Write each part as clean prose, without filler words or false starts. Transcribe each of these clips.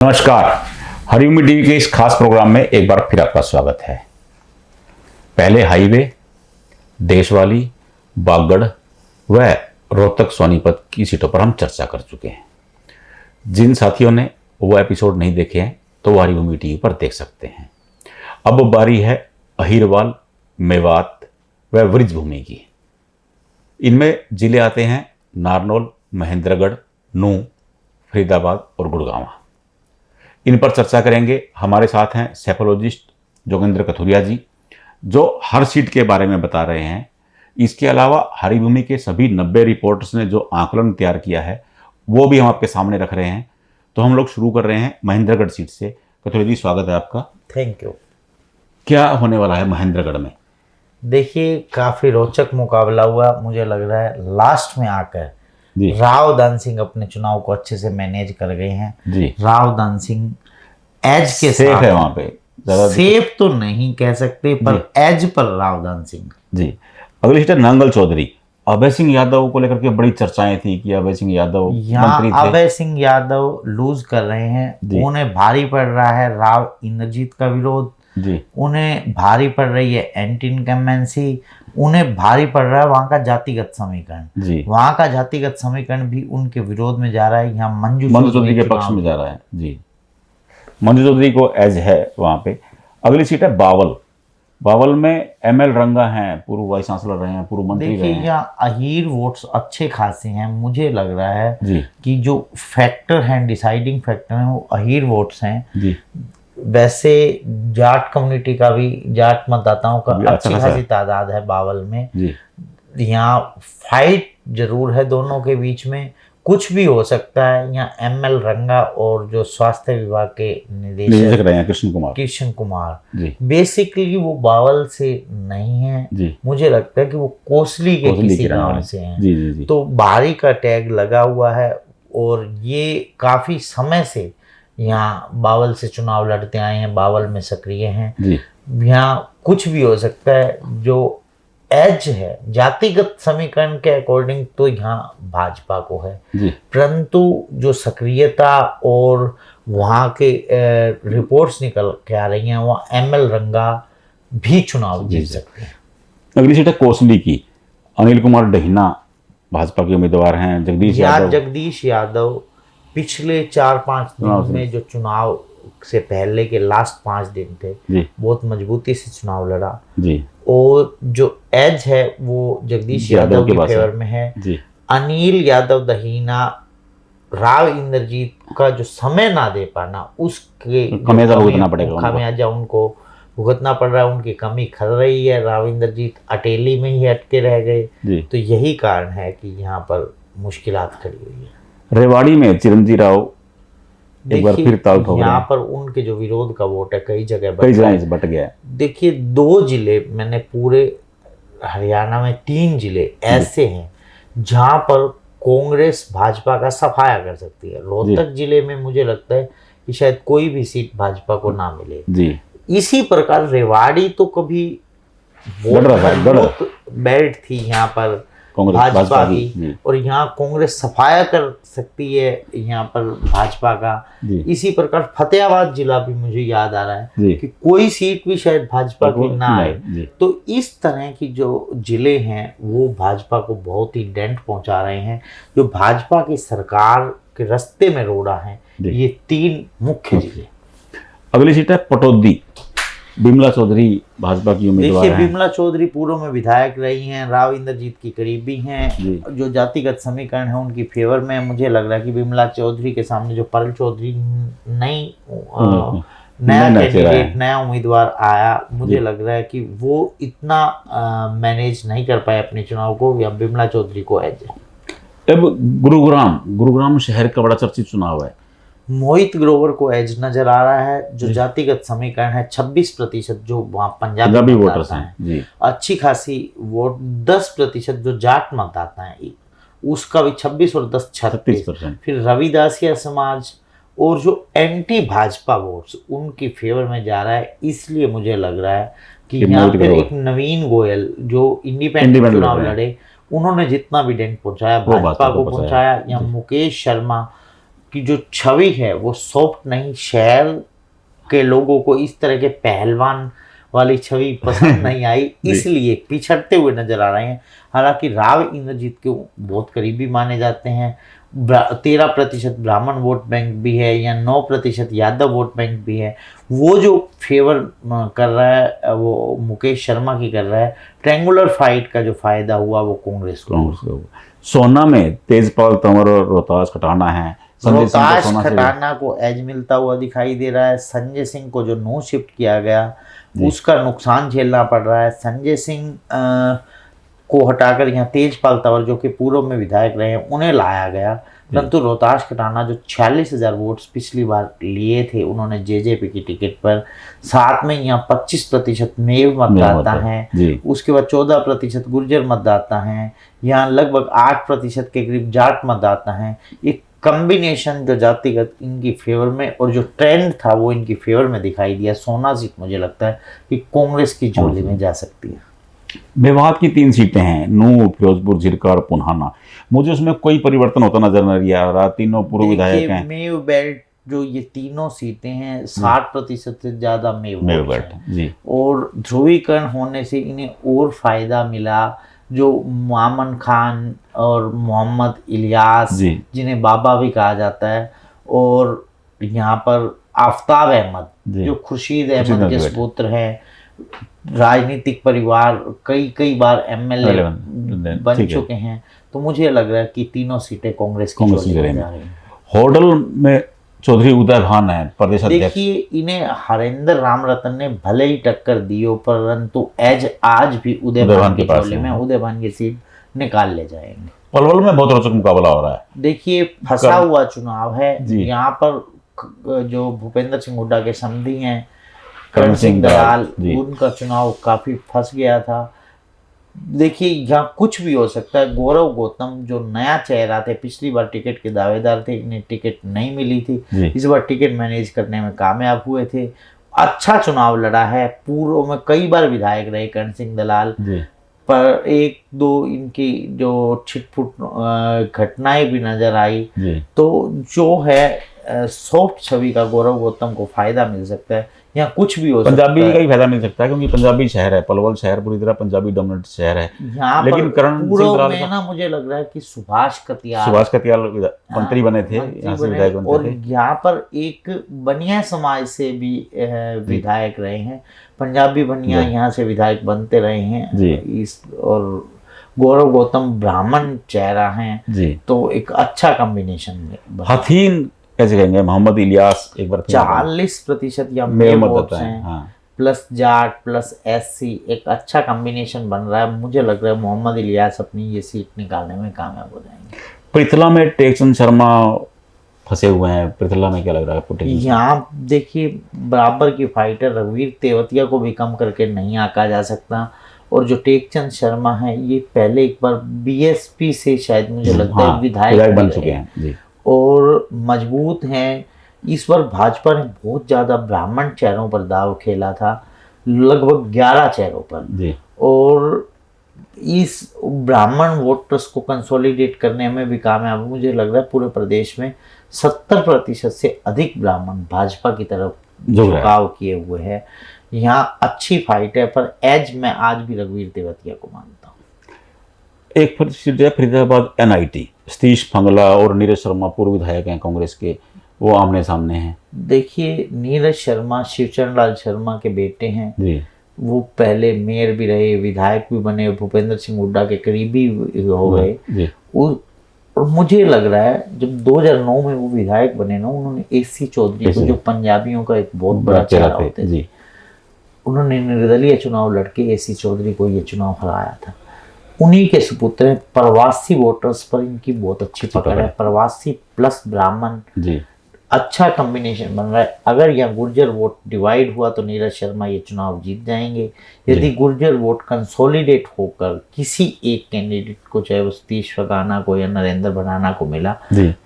नमस्कार। हरिओम टीवी के इस खास प्रोग्राम में एक बार फिर आपका स्वागत है। पहले हाईवे, देशवाली, बागगढ़ व रोहतक सोनीपत की सीटों पर हम चर्चा कर चुके हैं। जिन साथियों ने वो एपिसोड नहीं देखे हैं तो वो हरिओम टीवी पर देख सकते हैं। अब बारी है अहिरवाल, मेवात व वृजभूमि की। इनमें जिले आते हैं नारनौल, महेंद्रगढ़, नूंह, फरीदाबाद और गुड़गांव। इन पर चर्चा करेंगे। हमारे साथ हैं सेफोलॉजिस्ट जोगेंद्र कथुरिया जी, जो हर सीट के बारे में बता रहे हैं। इसके अलावा हरिभूमि के सभी 90 रिपोर्टर्स ने जो आंकलन तैयार किया है वो भी हम आपके सामने रख रहे हैं। तो हम लोग शुरू कर रहे हैं महेंद्रगढ़ सीट से। कथुरिया जी, स्वागत है आपका। Thank you. क्या होने वाला है महेंद्रगढ़ में? देखिए, काफी रोचक मुकाबला हुआ। मुझे लग रहा है लास्ट में आकर जी। राव दान सिंह अपने चुनाव को अच्छे से मैनेज कर गए हैं जी। राव दान सिंह एज के सेफ साथ है वहां पे, ज्यादा सेफ तो नहीं कह सकते पर एज पर राव दान सिंह जी। अगली सीट है नांगल चौधरी। अभय सिंह यादव को लेकर के बड़ी चर्चाएं थी कि अभय सिंह यादव यहाँ अभय सिंह यादव लूज कर रहे हैं। उन्हें भारी पड़ रहा है राव इंद्रजीत का विरोध जी। उन्हें भारी पड़ रही है एंटी इनकम्बेंसी। उन्हें भारी पड़ रहा है वहाँ का जातिगत समीकरण जी। वहाँ का जातिगत समीकरण भी उनके विरोध में जा रहा है। यहाँ मंजू चौधरी के पक्ष में जा रहा है जी। मंजू चौधरी को एज है वहाँ पे। अगली सीट है बावल। बावल में ML रंगा हैं, पूर्व वाइस चांसलर रहे हैं, पूर्व मंत्री रहे हैं। देखिए, यहाँ अहीर वोट्स अच्छे खासे हैं। मुझे लग रहा है जी कि जो फैक्टर हैं, डिसाइडिंग फैक्टर हैं, वो अहीर वोट्स हैं जी। वैसे जाट कम्युनिटी का भी, जाट मतदाताओं का अच्छा अच्छी खासी तादाद है बावल में जी। यहाँ फाइट जरूर है दोनों के बीच में, कुछ भी हो सकता है। यहाँ ML रंगा और जो स्वास्थ्य विभाग के निदेशक रहे हैं कृष्ण कुमार जी, बेसिकली वो बावल से नहीं है जी। मुझे लगता है कि वो कोसली के किसी गांव से हैं जी जी जी। तो बाहरी का टैग लगा हुआ है और ये काफी समय से यहाँ बावल से चुनाव लड़ते आए हैं, बावल में सक्रिय हैं जी। यहाँ कुछ भी हो सकता है। जो एज है जातिगत समीकरण के अकॉर्डिंग तो यहाँ भाजपा को है, परंतु जो सक्रियता और वहाँ के रिपोर्ट्स निकल के आ रही हैं वहाँ ML रंगा भी चुनाव जीत सकते हैं। अगली सीट है कोसली की। अनिल कुमार डहीना भाजपा के उम्मीदवार हैं। जगदीश यादव पिछले 4-5 दिन में जो चुनाव से पहले के लास्ट 5 दिन थे बहुत मजबूती से चुनाव लड़ा जी। और जो एज है वो जगदीश यादव के फेवर में है जी। अनिल यादव दहीना राव इंद्रजीत का जो समय ना दे पाना उसके खामियाजा उनको भुगतना पड़ रहा है। उनकी कमी खल रही है। राव इंद्रजीत अटेली में ही अटके रह गए तो यही कारण है कि यहाँ पर मुश्किलात खड़ी हुई है। रेवाड़ी में चिरंजी राव एक बार फिर ताल ठोक रहे हैं। यहाँ पर उनके जो विरोध का वोट है कई जगह बट गया है। देखिए, 2 जिले मैंने पूरे हरियाणा में 3 जिले ऐसे हैं जहाँ पर कांग्रेस भाजपा का सफाया कर सकती है। रोहतक जिले में मुझे लगता है कि शायद कोई भी सीट भाजपा को ना मिले जी। इसी प्रकार रेवाड़ी तो कभी बेल्ट थी यहाँ पर भाजपा की और यहाँ कांग्रेस सफाया कर सकती है यहाँ पर भाजपा का। इसी प्रकार फतेहाबाद जिला भी मुझे याद आ रहा है कि कोई सीट भी शायद भाजपा की ना आए। तो इस तरह की जो जिले हैं वो भाजपा को बहुत ही डेंट पहुंचा रहे हैं। जो भाजपा की सरकार के रास्ते में रोड़ा है ये 3 मुख्य जिले। अगली सीट है पटौदी। बिमला चौधरी भाजपा की उम्मीदवार हैं। देखिए, बिमला चौधरी पूर्व में विधायक रही हैं, राव इंद्रजीत की करीबी हैं। जो जातिगत समीकरण है उनकी फेवर में मुझे लग रहा है कि बिमला चौधरी के सामने जो परल चौधरी नया कैंडिडेट, नया उम्मीदवार आया, मुझे लग रहा है कि वो इतना मैनेज नहीं कर पाए अपने चुनाव को। या बिमला चौधरी को एज है। अब गुरुग्राम शहर का बड़ा चर्चित चुनाव है। मोहित ग्रोवर को एज नजर आ रहा है। जो जातिगत समीकरण है 26% जो वहाँ पंजाबी वोटर्स हैं, अच्छी खासी वोट 10% जो जाट मतदाता हैं उसका भी 26 और 10 36%। फिर रविदासिया समाज और जो एंटी भाजपा वोट्स उनकी फेवर में जा रहा है। इसलिए मुझे लग रहा है कि यहाँ पर एक नवीन गोयल जो इंडिपेंडेंट चुनाव लड़े उन्होंने जितना भी डेंट पहुंचाया भाजपा को पहुंचाया। या मुकेश शर्मा की जो छवि है वो सॉफ्ट नहीं, शहर के लोगों को इस तरह के पहलवान वाली छवि पसंद नहीं आई, इसलिए पिछड़ते हुए नजर आ रहे हैं। हालांकि राव इंद्रजीत के बहुत करीबी माने जाते हैं। 13% ब्राह्मण वोट बैंक भी है या 9% यादव वोट बैंक भी है। वो जो फेवर कर रहा है वो मुकेश शर्मा की कर रहा है। ट्रायंगुलर फाइट का जो फायदा हुआ वो कांग्रेस को। सोना में तेजपाल तंवर और रोहतास खटाना है। रोहतास खटाना को एज मिलता हुआ दिखाई दे रहा है। संजय सिंह को जो नो शिफ्ट किया गया उसका नुकसान झेलना पड़ रहा है। संजय सिंह को हटाकर यहाँ तेजपाल तंवर जो कि पूर्व में विधायक रहे हैं उन्हें लाया गया। परंतु रोहतास खटाना जो 46,000 वोट्स पिछली बार लिए थे उन्होंने जेजेपी की टिकट पर, साथ में यहाँ 25% मेव मतदाता हैं, उसके बाद 14% गुर्जर मतदाता हैं, यहाँ लगभग 8% के करीब जाट मतदाता हैं। एक कॉम्बिनेशन जो जातिगत इनकी फेवर में और जो ट्रेंड था वो इनकी फेवर में दिखाई दिया। सोना सीट मुझे लगता है कि कांग्रेस की झोली में जा सकती है। मेवात की 3 सीटें हैं, नूह, फिरोजपुर, झिरका और पुन्हाना। मुझे उसमें कोई परिवर्तन होता नजर नहीं आ रहा। तीनों पूर्व विधायक हैं। मेव बेल्ट जो ये तीनों सीटें हैं 60% से ज्यादा मेव बेल्ट जी। और ध्रुवीकरण होने से इन्हें और फायदा मिला। जो मामन खान और मोहम्मद इलियास जिन्हें बाबा भी कहा जाता है, और यहाँ पर आफ्ताब अहमद जो खुर्शीद अहमद के सुपुत्र हैं, राजनीतिक परिवार कई बार एमएलए बन चुके हैं, तो मुझे लग रहा है कि तीनों सीटें कांग्रेस की जा रही हैं। होडल में चौधरी उदय भान है प्रदेश अध्यक्ष। देखिए इन्हें हरेंद्र रामरतन ने भले ही टक्कर दी हो, परंतु एज आज भी उदय भान के झोले में उदय भान की सीट निकाल ले जाएंगे। पलवल में बहुत रोचक मुकाबला हो रहा है। देखिए फंसा हुआ चुनाव है यहाँ पर। जो भूपेंद्र सिंह हुड्डा के समधी हैं करण सिंह दलाल, उनका चुनाव काफी फंस गया था। देखिए यहाँ कुछ भी हो सकता है। गौरव गौतम जो नया चेहरा थे, पिछली बार टिकट के दावेदार थे, इन्हें टिकट नहीं मिली थी, इस बार टिकट मैनेज करने में कामयाब हुए थे। अच्छा चुनाव लड़ा है। पूर्व में कई बार विधायक रहे करण सिंह दलाल, पर 1-2 इनकी जो छिटपुट घटनाएं भी नजर आई, तो जो है सॉफ्ट छवि का गौरव गौतम को फायदा मिल सकता है। यहाँ कुछ भी हो सकता है। पंजाबी का ही फायदा मिल सकता है क्योंकि पंजाबी शहर है, पलवल शहर पूरी तरह पंजाबी डोमिनेट शहर है। यहाँ लेकिन करण सिंह दलाल में ना मुझे लग रहा है कि सुभाष कतियाल मंत्री बने थे, यहाँ से विधायक बनते और थे। यहाँ पर एक बनिया समाज से भी विधायक रहे हैं, पंजाबी बनिया यहाँ से विधायक बनते रहे हैं। और गौरव गौतम ब्राह्मण चेहरा है, तो एक अच्छा कॉम्बिनेशन। हथीन कैसे कहेंगे, मोहम्मद इलियास एक बार 40% या वोट्स हैं, प्लस जाट प्लस एससी, एक अच्छा कॉम्बिनेशन बन रहा है। मुझे लग रहा है मोहम्मद इलियास अपनी ये सीट निकालने में कामयाब हो जाएंगे। पृथला में टेकचंद शर्मा फंसे हुए हैं। पृथला में क्या लग रहा है? यहाँ देखिए बराबर की फाइटर रघुवीर तेवतिया को भी कम करके नहीं आंका जा सकता। और जो टेकचंद शर्मा है ये पहले एक बार बीएसपी से शायद मुझे लगता है विधायक बन चुके हैं और मजबूत हैं। इस बार भाजपा ने बहुत ज़्यादा ब्राह्मण चेहरों पर दाव खेला था, लगभग 11 चेहरों पर, और इस ब्राह्मण वोटर्स को कंसोलिडेट करने में भी कामयाब। मुझे लग रहा है पूरे प्रदेश में 70% से अधिक ब्राह्मण भाजपा की तरफ झुकाव किए हुए हैं। यहाँ अच्छी फाइट है, पर एज मैं आज भी रघुवीर तेवतिया को मानता हूँ। एक फरीदाबाद एनआईटी, सतीश फंगला और नीरज शर्मा पूर्व विधायक हैं कांग्रेस के, वो आमने सामने हैं। देखिए नीरज शर्मा शिवचरण लाल शर्मा के बेटे हैं वो पहले मेयर भी रहे, विधायक भी बने, भूपेंद्र सिंह हुड्डा के करीबी हो गए। और मुझे लग रहा है जब 2009 में वो विधायक बने ना, उन्होंने एसी चौधरी को, जो पंजाबियों का एक बहुत बड़ा चेहरा होते थे, उन्होंने निर्दलीय चुनाव लड़के एसी चौधरी को ये चुनाव हराया था। उन्हीं के सुपुत्र हैं। प्रवासी वोटर्स पर इनकी बहुत अच्छी पकड़ है, प्रवासी प्लस ब्राह्मण, अच्छा कॉम्बिनेशन बन रहा है। अगर यहाँ गुर्जर वोट डिवाइड हुआ तो नीरज शर्मा ये चुनाव जीत जाएंगे। यदि गुर्जर वोट कंसोलिडेट होकर किसी एक कैंडिडेट को, चाहे वो सतीश फगाना को या नरेंद्र भगाना को मिला,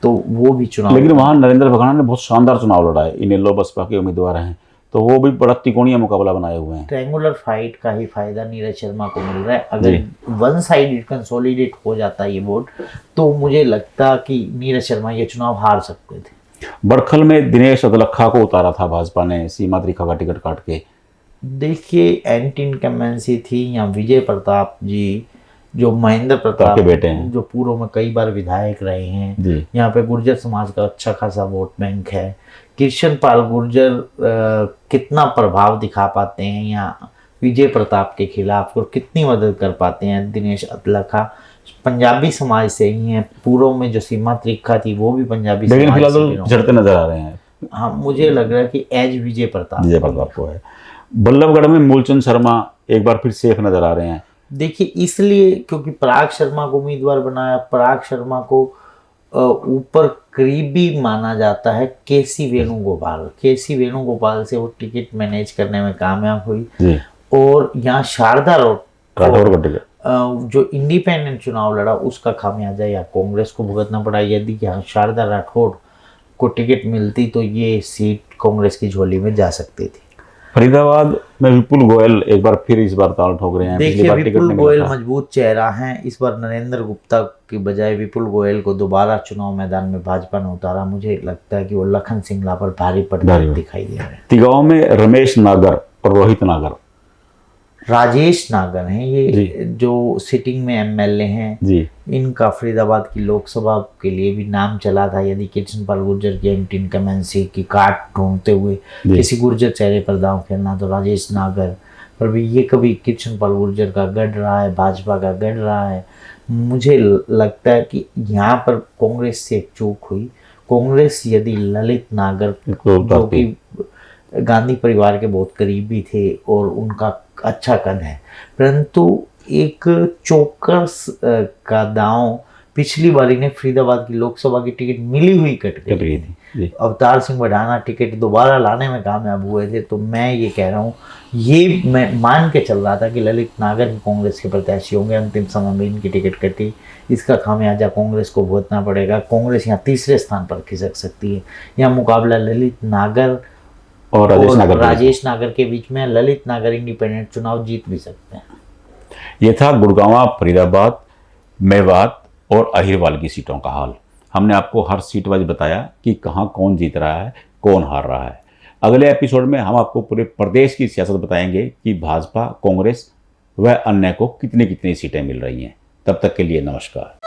तो वो भी चुनाव। लेकिन वहाँ नरेंद्र भगाना ने बहुत शानदार चुनाव लड़ा है। इनेलो बसपा के उम्मीदवार हैं, तो वो भी बड़ा त्रिकोणीय मुकाबला बनाए हुए हैं। ट्रायंगुलर फाइट का ही फायदा नीरज शर्मा को मिल रहा है। अगर वन साइडेड कंसोलिडेट हो जाता ये वोट तो मुझे लगता कि नीरज शर्मा ये चुनाव हार सकते थे। बड़खल में दिनेश अदलखा को उतारा था भाजपा ने सीमा त्रिखा का टिकट काट के। देखिए एंटी इनकम्बेंसी थी या विजय प्रताप जी जो महेंद्र प्रताप के बेटे हैं, जो पूर्व में कई बार विधायक रहे हैं, जी। यहाँ पे गुर्जर समाज का अच्छा खासा वोट बैंक है। कृष्ण पाल गुर्जर कितना प्रभाव दिखा पाते हैं या विजय प्रताप के खिलाफ और कितनी मदद कर पाते हैं। दिनेश अदलखा पंजाबी समाज से ही है, पूर्व में जो सीमा त्रिखा थी वो भी पंजाबी लेकिन समाज फिलहाल से तो झड़ते नजर आ रहे हैं। हाँ मुझे लग रहा है कि एज विजय प्रताप को है। बल्लभगढ़ में मूलचंद शर्मा एक बार फिर सेफ नजर आ रहे हैं। देखिए इसलिए क्योंकि पराग शर्मा को उम्मीदवार बनाया। पराग शर्मा को ऊपर करीबी माना जाता है केसी वेणुगोपाल। केसी वेणुगोपाल से वो टिकट मैनेज करने में कामयाब हुई जी। और यहाँ शारदा राठौर का टिकट जो इंडिपेंडेंट चुनाव लड़ा उसका खामियाजा या कांग्रेस को भुगतना पड़ा। यदि यहाँ शारदा राठौर को टिकट मिलती तो ये सीट कांग्रेस की झोली में जा सकती थी। फरीदाबाद में विपुल गोयल एक बार फिर इस बार ताल ठोक रहे हैं। देखिए विपुल गोयल मजबूत चेहरा है। इस बार नरेंद्र गुप्ता की बजाय विपुल गोयल को दोबारा चुनाव मैदान में भाजपा ने उतारा। मुझे लगता है कि वो लखन सिंगला पर भारी पड़ता दिखाई दे रहा है। तिगांव में रमेश नागर और रोहित नागर, राजेश नागर हैं ये जो सिटिंग में एमएलए हैं जी। इनका फरीदाबाद की लोकसभा के लिए भी नाम चला था। यदि कृष्ण पाल गुर्जर की एंटी इनकम्बेंसी की काट ढूंढते हुए किसी गुर्जर चेहरे पर दांव खेलना तो राजेश नागर पर भी ये कभी कृष्ण पाल गुर्जर का गढ़ रहा है, भाजपा का गढ़ रहा है। मुझे लगता है कि यहाँ पर कांग्रेस से एक चूक हुई। कांग्रेस यदि ललित नागर जो कि गांधी परिवार के बहुत करीबी थे और उनका अच्छा कद है, परंतु एक चौकस का दांव पिछली बारी ने फरीदाबाद की लोकसभा की टिकट मिली हुई कट गई थी। अवतार सिंह बढ़ाना टिकट दोबारा लाने में कामयाब हुए थे। तो मैं ये कह रहा हूँ, ये मैं मान के चल रहा था कि ललित नागर ही कांग्रेस के प्रत्याशी होंगे। अंतिम समय में इनकी टिकट कटी, इसका खामियाजा कांग्रेस को भुगतना पड़ेगा। कांग्रेस यहाँ तीसरे स्थान पर खिसक सकती है। यहाँ मुकाबला ललित नागर और राजेश नागर के बीच में। ललित नागर इंडिपेंडेंट चुनाव जीत भी सकते हैं। ये था गुड़गांव, फरीदाबाद, मेवात और अहिरवाल की सीटों का हाल। हमने आपको हर सीट वाइज बताया कि कहाँ कौन जीत रहा है, कौन हार रहा है। अगले एपिसोड में हम आपको पूरे प्रदेश की सियासत बताएंगे कि भाजपा, कांग्रेस व अन्य को कितनी कितनी सीटें मिल रही हैं। तब तक के लिए नमस्कार।